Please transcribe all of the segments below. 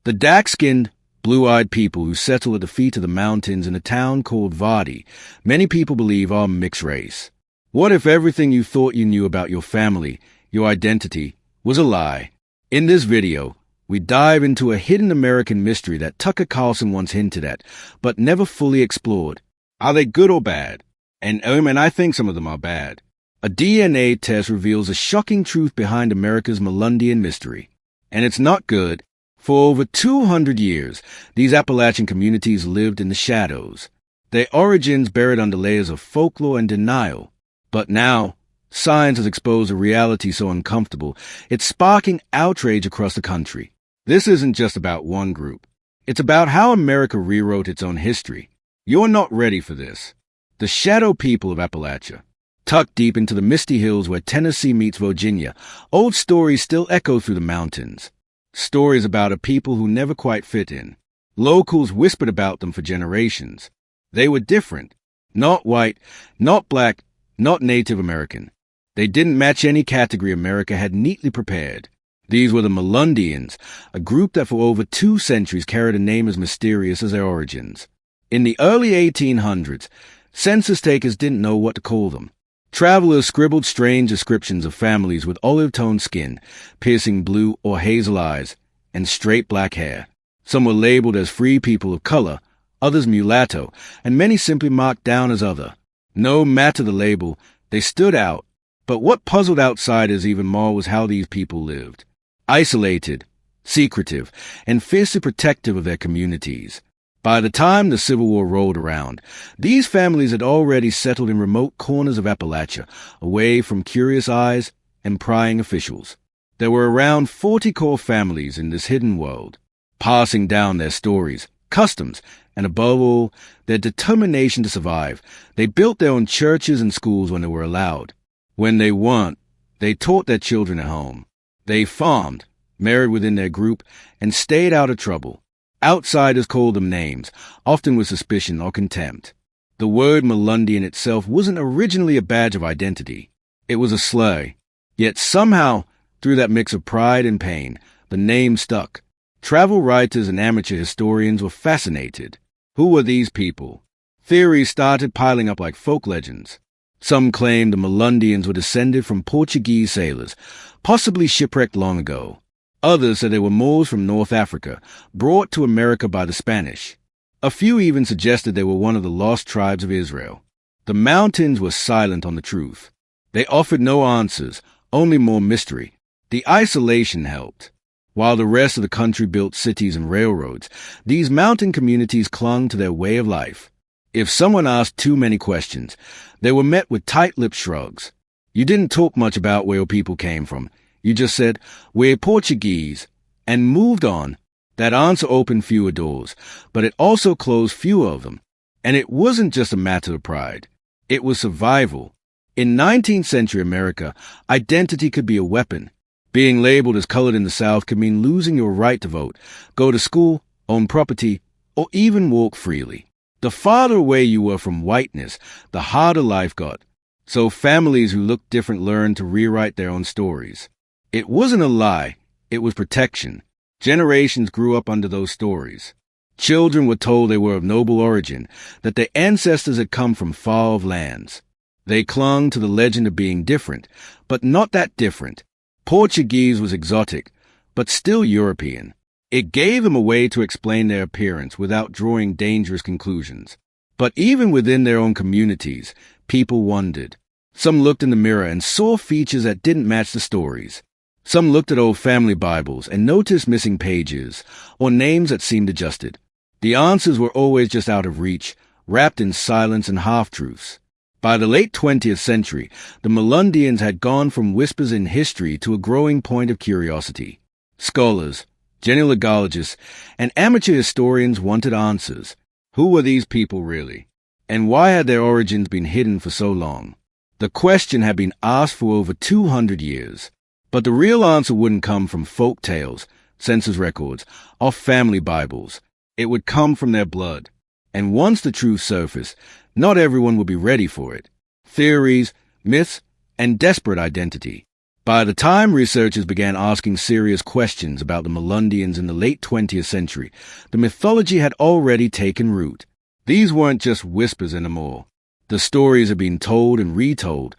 The dark-skinned, blue-eyed people who settle at the feet of the mountains in a town called Vardy, many people believe are mixed race. What if everything you thought you knew about your family, your identity, was a lie? In this video, we dive into a hidden American mystery that Tucker Carlson once hinted at, but never fully explored. Are they good or bad? And I think some of them are bad. A DNA test reveals a shocking truth behind America's Melungeon mystery. And it's not good. For over 200 years, these Appalachian communities lived in the shadows, their origins buried under layers of folklore and denial. But now, science has exposed a reality so uncomfortable, it's sparking outrage across the country. This isn't just about one group. It's about how America rewrote its own history. You're not ready for this. The shadow people of Appalachia. Tucked deep into the misty hills where Tennessee meets Virginia, old stories still echo through the mountains. Stories about a people who never quite fit in. Locals whispered about them for generations. They were different. Not white, not black, not Native American. They didn't match any category America had neatly prepared. These were the Melungeons, a group that for over 2 centuries carried a name as mysterious as their origins. In the early 1800s, census takers didn't know what to call them. Travelers scribbled strange descriptions of families with olive-toned skin, piercing blue or hazel eyes, and straight black hair. Some were labeled as free people of color, others mulatto, and many simply marked down as other. No matter the label, they stood out. But what puzzled outsiders even more was how these people lived. Isolated, secretive, and fiercely protective of their communities. By the time the Civil War rolled around, these families had already settled in remote corners of Appalachia, away from curious eyes and prying officials. There were around 40 core families in this hidden world, passing down their stories, customs, and above all, their determination to survive. They built their own churches and schools when they were allowed. When they weren't, they taught their children at home. They farmed, married within their group, and stayed out of trouble. Outsiders called them names, often with suspicion or contempt. The word Melungeon itself wasn't originally a badge of identity. It was a slur. Yet somehow, through that mix of pride and pain, the name stuck. Travel writers and amateur historians were fascinated. Who were these people? Theories started piling up like folk legends. Some claimed the Melungeons were descended from Portuguese sailors, possibly shipwrecked long ago. Others said they were Moors from North Africa, brought to America by the Spanish. A few even suggested they were one of the lost tribes of Israel. The mountains were silent on the truth. They offered no answers, only more mystery. The isolation helped. While the rest of the country built cities and railroads, these mountain communities clung to their way of life. If someone asked too many questions, they were met with tight-lipped shrugs. You didn't talk much about where your people came from. You just said, "We're Portuguese," and moved on. That answer opened fewer doors, but it also closed fewer of them. And it wasn't just a matter of pride. It was survival. In 19th century America, identity could be a weapon. Being labeled as colored in the South could mean losing your right to vote, go to school, own property, or even walk freely. The farther away you were from whiteness, the harder life got. So families who looked different learned to rewrite their own stories. It wasn't a lie, it was protection. Generations grew up under those stories. Children were told they were of noble origin, that their ancestors had come from far-off lands. They clung to the legend of being different, but not that different. Portuguese was exotic, but still European. It gave them a way to explain their appearance without drawing dangerous conclusions. But even within their own communities, people wondered. Some looked in the mirror and saw features that didn't match the stories. Some looked at old family Bibles and noticed missing pages or names that seemed adjusted. The answers were always just out of reach, wrapped in silence and half-truths. By the late 20th century, the Melungeons had gone from whispers in history to a growing point of curiosity. Scholars, genealogists, and amateur historians wanted answers. Who were these people really? And why had their origins been hidden for so long? The question had been asked for over 200 years. But the real answer wouldn't come from folk tales, census records, or family Bibles. It would come from their blood. And once the truth surfaced, not everyone would be ready for it. Theories, myths, and desperate identity. By the time researchers began asking serious questions about the Melungeons in the late 20th century, the mythology had already taken root. These weren't just whispers anymore. The stories had been told and retold,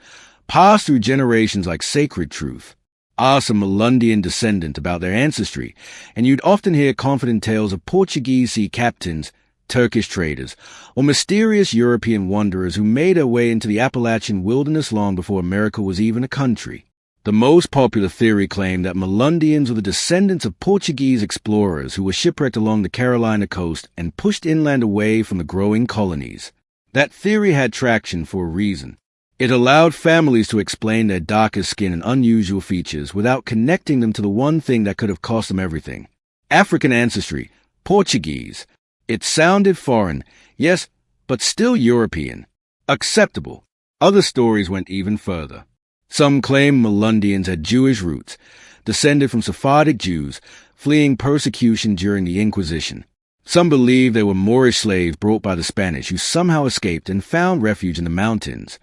passed through generations like sacred truth. Ask a Melungeon descendant about their ancestry, and you'd often hear confident tales of Portuguese sea captains, Turkish traders, or mysterious European wanderers who made their way into the Appalachian wilderness long before America was even a country. The most popular theory claimed that Melungeons were the descendants of Portuguese explorers who were shipwrecked along the Carolina coast and pushed inland away from the growing colonies. That theory had traction for a reason. It allowed families to explain their darker skin and unusual features without connecting them to the one thing that could have cost them everything. African ancestry, Portuguese. It sounded foreign, yes, but still European. Acceptable. Other stories went even further. Some claimed Melungeons had Jewish roots, descended from Sephardic Jews, fleeing persecution during the Inquisition. Some believed they were Moorish slaves brought by the Spanish who somehow escaped and found refuge in the mountains.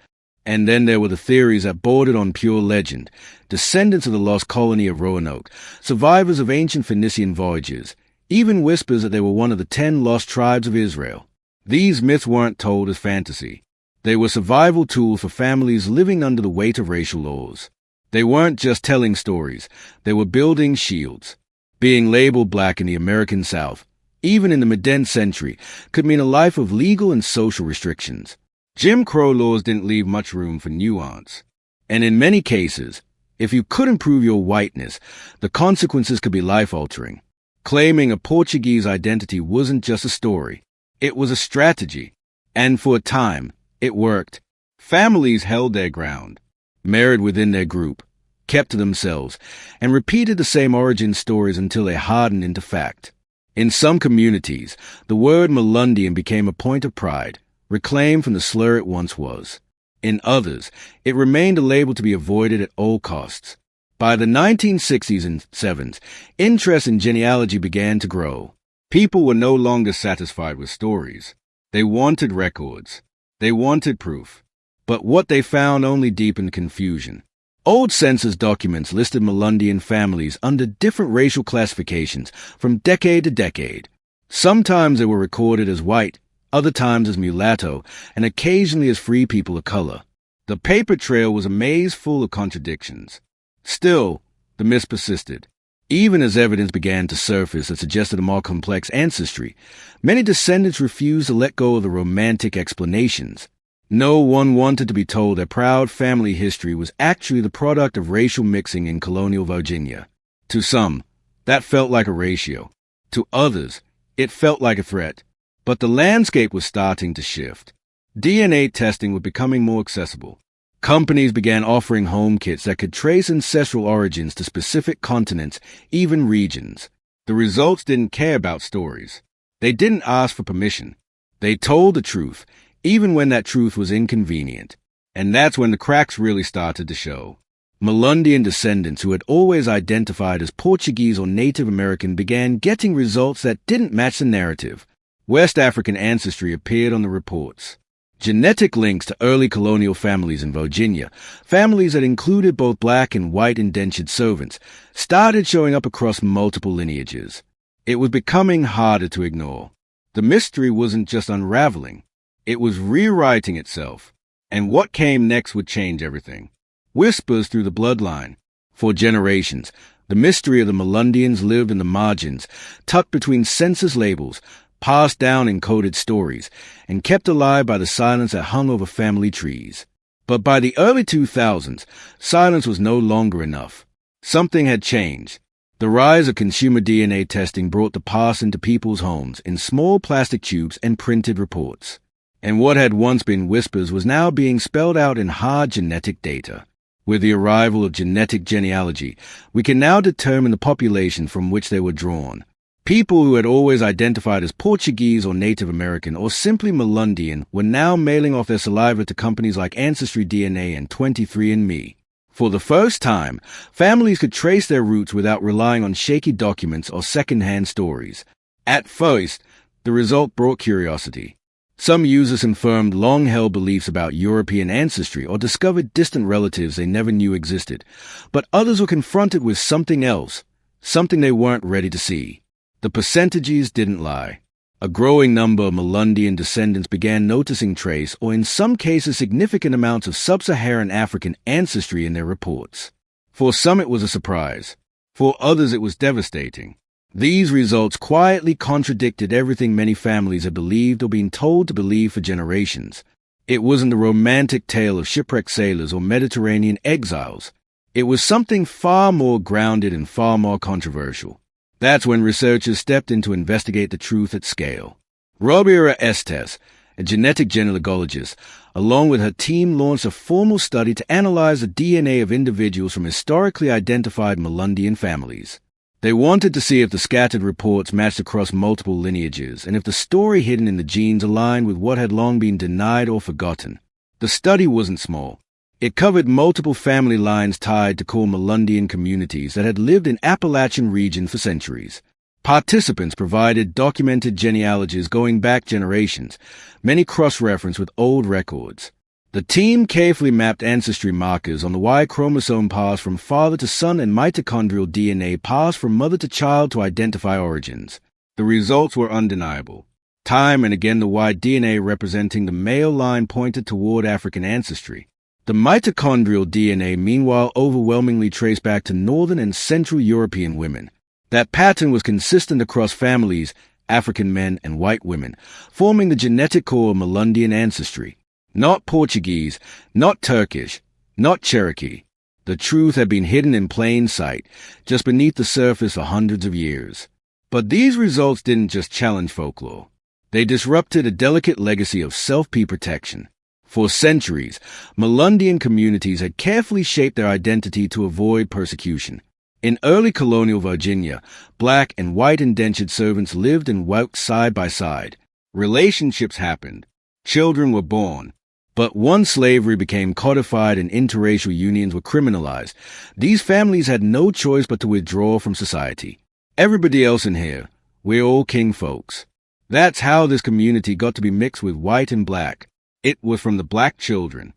And then there were the theories that bordered on pure legend, descendants of the lost colony of Roanoke, survivors of ancient Phoenician voyages, even whispers that they were one of the 10 lost tribes of Israel. These myths weren't told as fantasy. They were survival tools for families living under the weight of racial laws. They weren't just telling stories, they were building shields. Being labeled black in the American South, even in the mid-10th century, could mean a life of legal and social restrictions. Jim Crow laws didn't leave much room for nuance. And in many cases, if you couldn't prove your whiteness, the consequences could be life-altering. Claiming a Portuguese identity wasn't just a story. It was a strategy. And for a time, it worked. Families held their ground, married within their group, kept to themselves, and repeated the same origin stories until they hardened into fact. In some communities, the word Melungeon became a point of pride, reclaimed from the slur it once was. In others, it remained a label to be avoided at all costs. By the 1960s and 70s, interest in genealogy began to grow. People were no longer satisfied with stories. They wanted records. They wanted proof. But what they found only deepened confusion. Old census documents listed Melungeon families under different racial classifications from decade to decade. Sometimes they were recorded as white, other times as mulatto, and occasionally as free people of color. The paper trail was a maze full of contradictions. Still, the myths persisted. Even as evidence began to surface that suggested a more complex ancestry, many descendants refused to let go of the romantic explanations. No one wanted to be told their proud family history was actually the product of racial mixing in colonial Virginia. To some, that felt like a ratio. To others, it felt like a threat. But the landscape was starting to shift. DNA testing was becoming more accessible. Companies began offering home kits that could trace ancestral origins to specific continents, even regions. The results didn't care about stories. They didn't ask for permission. They told the truth, even when that truth was inconvenient. And that's when the cracks really started to show. Melungeon descendants who had always identified as Portuguese or Native American began getting results that didn't match the narrative. West African ancestry appeared on the reports. Genetic links to early colonial families in Virginia, families that included both black and white indentured servants, started showing up across multiple lineages. It was becoming harder to ignore. The mystery wasn't just unraveling. It was rewriting itself. And what came next would change everything. Whispers through the bloodline. For generations, the mystery of the Melungeons lived in the margins, tucked between census labels, passed down in coded stories, and kept alive by the silence that hung over family trees. But by the early 2000s, silence was no longer enough. Something had changed. The rise of consumer DNA testing brought the past into people's homes in small plastic tubes and printed reports. And what had once been whispers was now being spelled out in hard genetic data. With the arrival of genetic genealogy, we can now determine the population from which they were drawn. People who had always identified as Portuguese or Native American or simply Melungeon were now mailing off their saliva to companies like Ancestry DNA and 23andMe. For the first time, families could trace their roots without relying on shaky documents or second-hand stories. At first, the result brought curiosity. Some users confirmed long-held beliefs about European ancestry or discovered distant relatives they never knew existed, but others were confronted with something else, something they weren't ready to see. The percentages didn't lie. A growing number of Melungeon descendants began noticing trace, or in some cases significant amounts of sub-Saharan African ancestry in their reports. For some it was a surprise. For others it was devastating. These results quietly contradicted everything many families had believed or been told to believe for generations. It wasn't a romantic tale of shipwrecked sailors or Mediterranean exiles. It was something far more grounded and far more controversial. That's when researchers stepped in to investigate the truth at scale. Robiera Estes, a genetic genealogist, along with her team launched a formal study to analyze the DNA of individuals from historically identified Melungeon families. They wanted to see if the scattered reports matched across multiple lineages and if the story hidden in the genes aligned with what had long been denied or forgotten. The study wasn't small. It covered multiple family lines tied to core Melungeon communities that had lived in Appalachian region for centuries. Participants provided documented genealogies going back generations, many cross-referenced with old records. The team carefully mapped ancestry markers on the Y chromosome passed from father to son and mitochondrial DNA passed from mother to child to identify origins. The results were undeniable. Time and again the Y DNA representing the male line pointed toward African ancestry. The mitochondrial DNA, meanwhile, overwhelmingly traced back to Northern and Central European women. That pattern was consistent across families, African men and white women, forming the genetic core of Melungeon ancestry. Not Portuguese, not Turkish, not Cherokee. The truth had been hidden in plain sight, just beneath the surface for hundreds of years. But these results didn't just challenge folklore. They disrupted a delicate legacy of self-protection. For centuries, Melungeon communities had carefully shaped their identity to avoid persecution. In early colonial Virginia, black and white indentured servants lived and worked side by side. Relationships happened. Children were born. But once slavery became codified and interracial unions were criminalized, these families had no choice but to withdraw from society. Everybody else in here, we're all king folks. That's how this community got to be mixed with white and black. It was from the black children.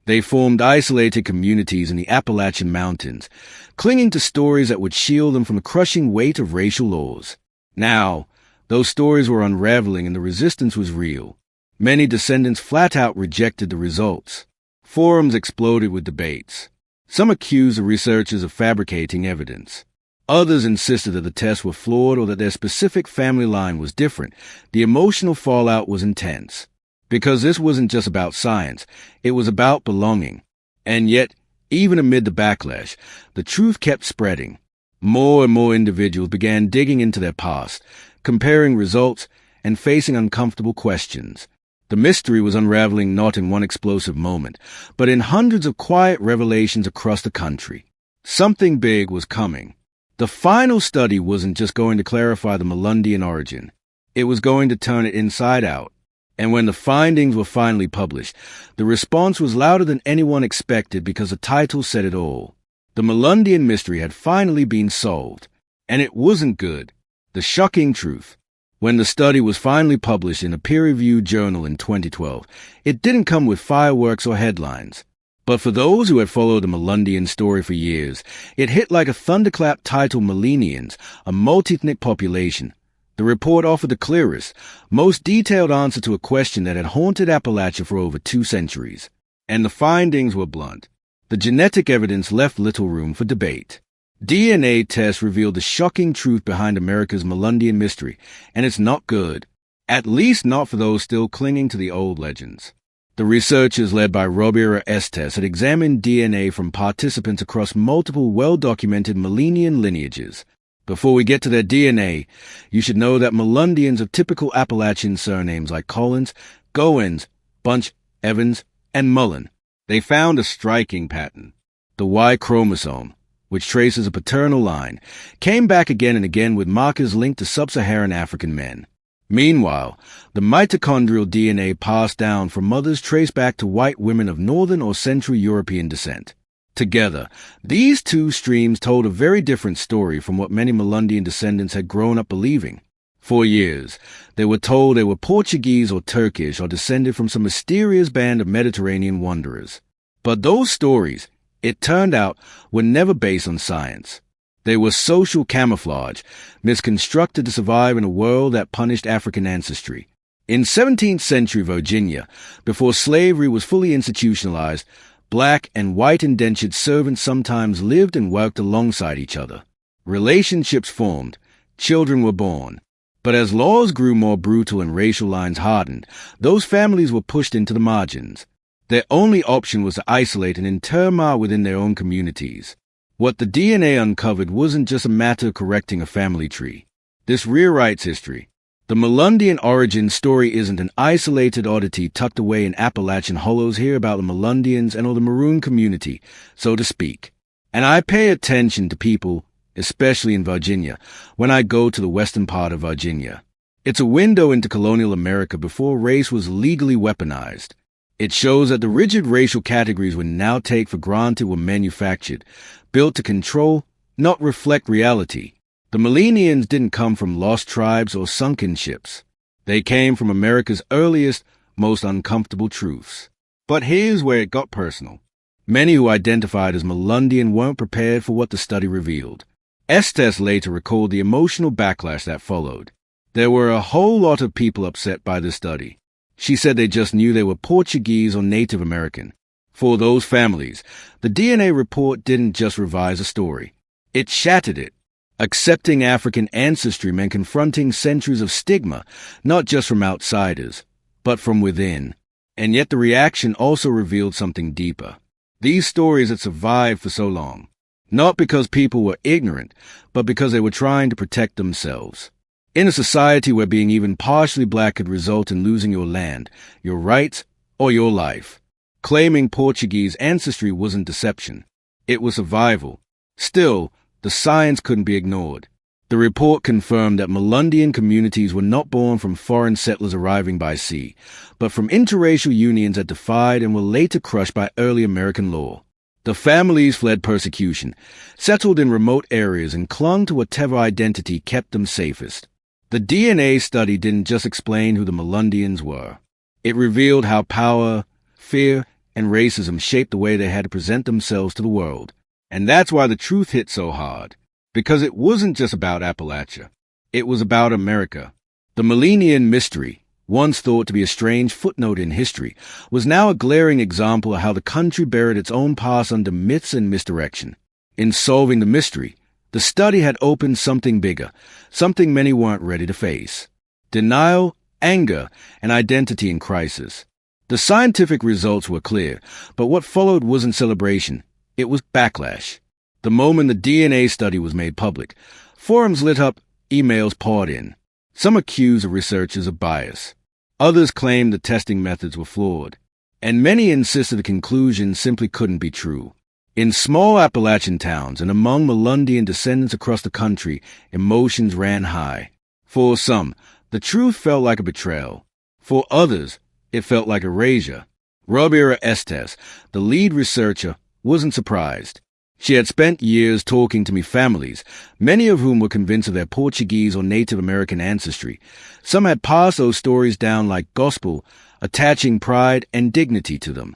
They formed isolated communities in the Appalachian Mountains, clinging to stories that would shield them from the crushing weight of racial laws. Now, those stories were unraveling and the resistance was real. Many descendants flat-out rejected the results. Forums exploded with debates. Some accused the researchers of fabricating evidence. Others insisted that the tests were flawed or that their specific family line was different. The emotional fallout was intense. Because this wasn't just about science, it was about belonging. And yet, even amid the backlash, the truth kept spreading. More and more individuals began digging into their past, comparing results, and facing uncomfortable questions. The mystery was unraveling not in one explosive moment, but in hundreds of quiet revelations across the country. Something big was coming. The final study wasn't just going to clarify the Melungeon origin. It was going to turn it inside out. And when the findings were finally published, the response was louder than anyone expected because the title said it all. The Melungeon mystery had finally been solved. And it wasn't good. The shocking truth. When the study was finally published in a peer-reviewed journal in 2012, it didn't come with fireworks or headlines. But for those who had followed the Melungeon story for years, it hit like a thunderclap titled Melungeons, a multi-ethnic population. The report offered the clearest, most detailed answer to a question that had haunted Appalachia for over 2 centuries. And the findings were blunt. The genetic evidence left little room for debate. DNA tests revealed the shocking truth behind America's Melungeon mystery, and it's not good. At least not for those still clinging to the old legends. The researchers led by Robiera Estes had examined DNA from participants across multiple well-documented Melungeon lineages. Before we get to their DNA, you should know that Melungeons have typical Appalachian surnames like Collins, Goins, Bunch, Evans, and Mullen. They found a striking pattern. The Y chromosome, which traces a paternal line, came back again and again with markers linked to sub-Saharan African men. Meanwhile, the mitochondrial DNA passed down from mothers traced back to white women of Northern or Central European descent. Together, these two streams told a very different story from what many Melungeon descendants had grown up believing. For years, they were told they were Portuguese or Turkish or descended from some mysterious band of Mediterranean wanderers. But those stories, it turned out, were never based on science. They were social camouflage, misconstructed to survive in a world that punished African ancestry. In 17th century Virginia, before slavery was fully institutionalized, black and white indentured servants sometimes lived and worked alongside each other. Relationships formed, children were born. But as laws grew more brutal and racial lines hardened, those families were pushed into the margins. Their only option was to isolate and intermar within their own communities. What the DNA uncovered wasn't just a matter of correcting a family tree. This rewrites history. The Melungeon origin story isn't an isolated oddity tucked away in Appalachian hollows here about the Melungeons and or the Maroon community, so to speak. And I pay attention to people, especially in Virginia, when I go to the western part of Virginia. It's a window into colonial America before race was legally weaponized. It shows that the rigid racial categories we now take for granted were manufactured, built to control, not reflect reality. The Melungeons didn't come from lost tribes or sunken ships. They came from America's earliest, most uncomfortable truths. But here's where it got personal. Many who identified as Melungeon weren't prepared for what the study revealed. Estes later recalled the emotional backlash that followed. There were a whole lot of people upset by this study. She said they just knew they were Portuguese or Native American. For those families, the DNA report didn't just revise a story. It shattered it. Accepting African ancestry meant confronting centuries of stigma, not just from outsiders, but from within. And yet the reaction also revealed something deeper. These stories had survived for so long. Not because people were ignorant, but because they were trying to protect themselves. In a society where being even partially black could result in losing your land, your rights, or your life, claiming Portuguese ancestry wasn't deception. It was survival. Still, the science couldn't be ignored. The report confirmed that Melungeon communities were not born from foreign settlers arriving by sea, but from interracial unions that defied and were later crushed by early American law. The families fled persecution, settled in remote areas, and clung to whatever identity kept them safest. The DNA study didn't just explain who the Melungeons were. It revealed how power, fear, and racism shaped the way they had to present themselves to the world. And that's why the truth hit so hard. Because it wasn't just about Appalachia. It was about America. The Melungeon mystery, once thought to be a strange footnote in history, was now a glaring example of how the country buried its own past under myths and misdirection. In solving the mystery, the study had opened something bigger, something many weren't ready to face. Denial, anger, and identity in crisis. The scientific results were clear, but what followed wasn't celebration, it was backlash. The moment the DNA study was made public, forums lit up, emails poured in. Some accused the researchers of bias. Others claimed the testing methods were flawed. And many insisted the conclusions simply couldn't be true. In small Appalachian towns and among Melungeon descendants across the country, emotions ran high. For some, the truth felt like a betrayal. For others, it felt like erasure. Robira Estes, the lead researcher, wasn't surprised. She had spent years talking to families, many of whom were convinced of their Portuguese or Native American ancestry. Some had passed those stories down like gospel, attaching pride and dignity to them.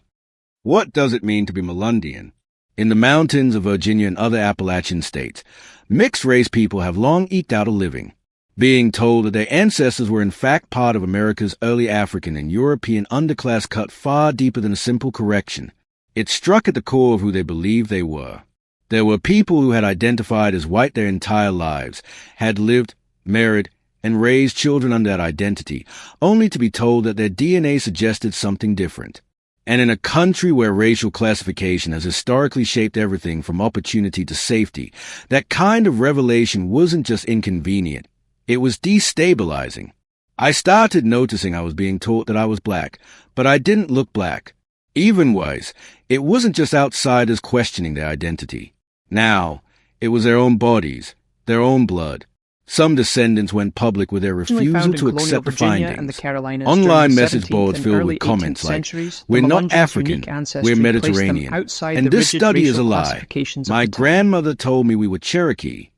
What does it mean to be Melungeon? In the mountains of Virginia and other Appalachian states, mixed-race people have long eked out a living, being told that their ancestors were in fact part of America's early African and European underclass cut far deeper than a simple correction. It struck at the core of who they believed they were. There were people who had identified as white their entire lives, had lived, married, and raised children under that identity, only to be told that their DNA suggested something different. And in a country where racial classification has historically shaped everything from opportunity to safety, that kind of revelation wasn't just inconvenient, it was destabilizing. I started noticing I was being taught that I was black, but I didn't look black. Even worse, it wasn't just outsiders questioning their identity. Now, it was their own bodies, their own blood. Some descendants went public with their refusal to accept the findings. Online message boards filled with comments like, "We're not African, we're Mediterranean, and this study is a lie. My grandmother told me we were Cherokee."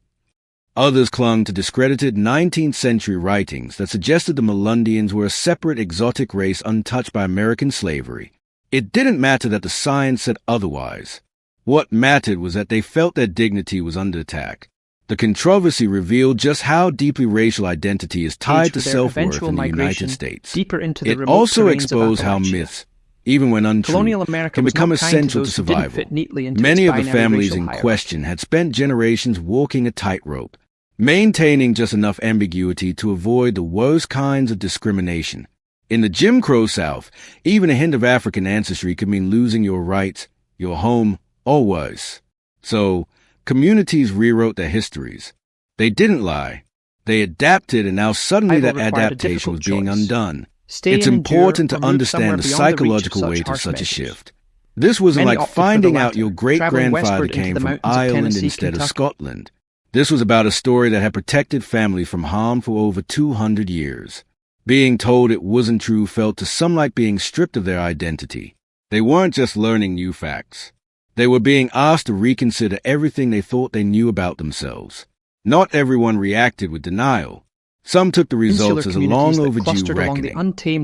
Others clung to discredited 19th century writings that suggested the Melungeons were a separate exotic race untouched by American slavery. It didn't matter that the science said otherwise. What mattered was that they felt their dignity was under attack. The controversy revealed just how deeply racial identity is tied to self-worth in the United States. It also exposed how myths, even when untrue, can become essential to survival. Many of the families in question had spent generations walking a tightrope, maintaining just enough ambiguity to avoid the worst kinds of discrimination. In the Jim Crow South, even a hint of African ancestry could mean losing your rights, your home, or worse. So, communities rewrote their histories. They didn't lie. They adapted, and now suddenly that adaptation was being undone. It's important to understand the psychological weight of such a shift. This wasn't like finding out your great-grandfather came from Ireland instead of Scotland. This was about a story that had protected families from harm for over 200 years. Being told it wasn't true felt to some like being stripped of their identity. They weren't just learning new facts. They were being asked to reconsider everything they thought they knew about themselves. Not everyone reacted with denial. Some took the results as a long-overdue reckoning.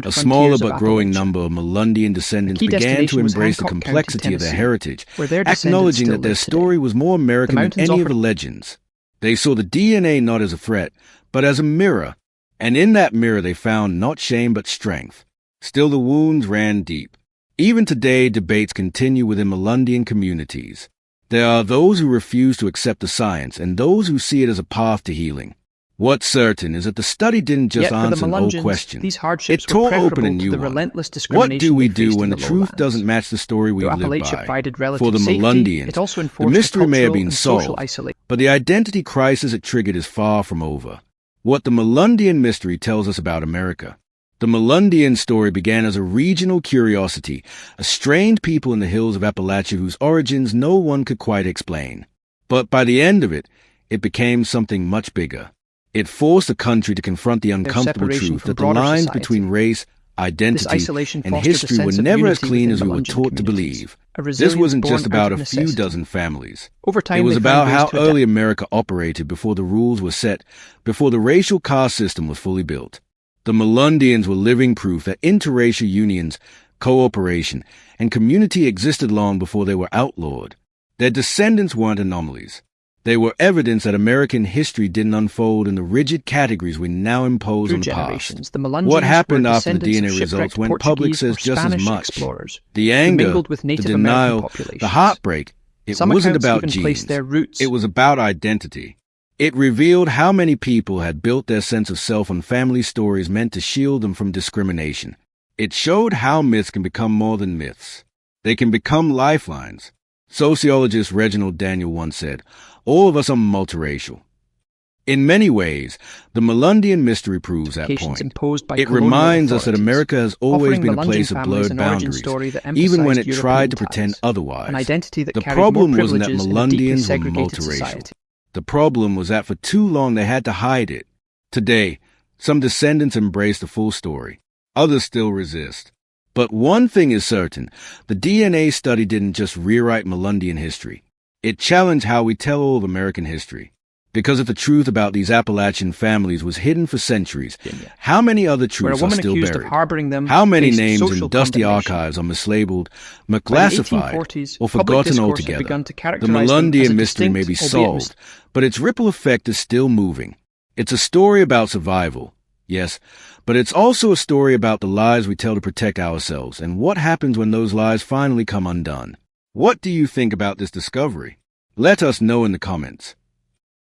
A smaller but growing number of Melungeon descendants began to embrace the complexity of their heritage, acknowledging that their story was more American than any of the legends. They saw the DNA not as a threat, but as a mirror, and in that mirror they found not shame but strength. Still, the wounds ran deep. Even today, debates continue within Melungeon communities. There are those who refuse to accept the science and those who see it as a path to healing. What's certain is that the study didn't just answer an old question. It tore open a new one. What do we do when the truth doesn't match the story we live by? For the Melungeons, the mystery may have been solved, but the identity crisis it triggered is far from over. What the Melungeon mystery tells us about America. The Melungeon story began as a regional curiosity, a strange people in the hills of Appalachia whose origins no one could quite explain. But by the end of it, it became something much bigger. It forced the country to confront the uncomfortable truth that the lines between race, identity, and history were never as clean as we were taught to believe. This wasn't just about a few dozen families. It was about how early America operated before the rules were set, before the racial caste system was fully built. The Melungeons were living proof that interracial unions, cooperation, and community existed long before they were outlawed. Their descendants weren't anomalies. They were evidence that American history didn't unfold in the rigid categories we now impose on the past. What happened after the DNA results went public says just as much. The anger, the denial, the heartbreak, it wasn't about genes. It was about identity. It revealed how many people had built their sense of self on family stories meant to shield them from discrimination. It showed how myths can become more than myths. They can become lifelines. Sociologist Reginald Daniel once said, "All of us are multiracial." In many ways, the Melungeon mystery proves that point. It reminds us that America has always been a place of blurred boundaries, even when it tried to pretend otherwise. The problem wasn't that Melungeons were multiracial. The problem was that for too long they had to hide it. Today, some descendants embrace the full story. Others still resist. But one thing is certain, the DNA study didn't just rewrite Melungeon history. It challenged how we tell all of American history. Because if the truth about these Appalachian families was hidden for centuries, how many other truths are still buried? How many names in dusty archives are mislabeled, misclassified, or forgotten altogether? The Melungeon mystery may be solved, but its ripple effect is still moving. It's a story about survival, yes, but it's also a story about the lies we tell to protect ourselves and what happens when those lies finally come undone. What do you think about this discovery? Let us know in the comments.